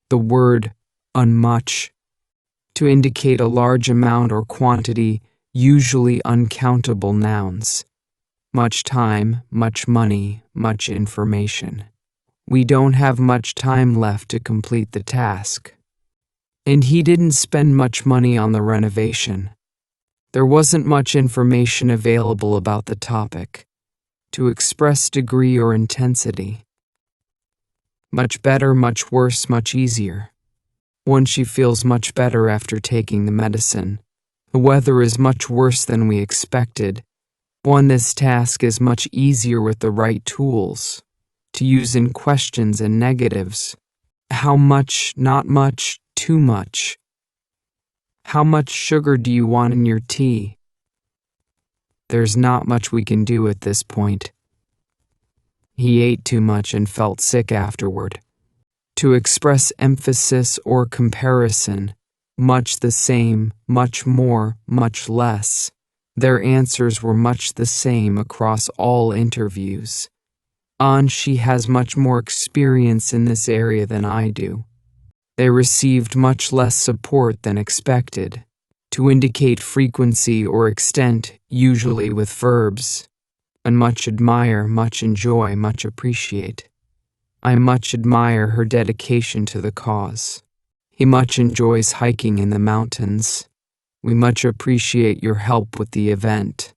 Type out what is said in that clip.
The word unmuch to indicate a large amount or quantity, usually uncountable nouns. Much time, much money, much information. We don't have much time left to complete the task. And he didn't spend much money on the renovation. There wasn't much information available about the topic. To express degree or intensity. Much better, much worse, much easier. One, she feels much better after taking the medicine. The weather is much worse than we expected. One, this task is much easier with the right tools. To use in questions and negatives. How much, not much, too much. How much sugar do you want in your tea? There's not much we can do at this point. He ate too much and felt sick afterward. To express emphasis or comparison, much the same, much more, much less. Their answers were much the same across all interviews. She has much more experience in this area than I do. They received much less support than expected. To indicate frequency or extent, usually with verbs. And much admire, much enjoy, much appreciate. I much admire her dedication to the cause. He much enjoys hiking in the mountains. We much appreciate your help with the event.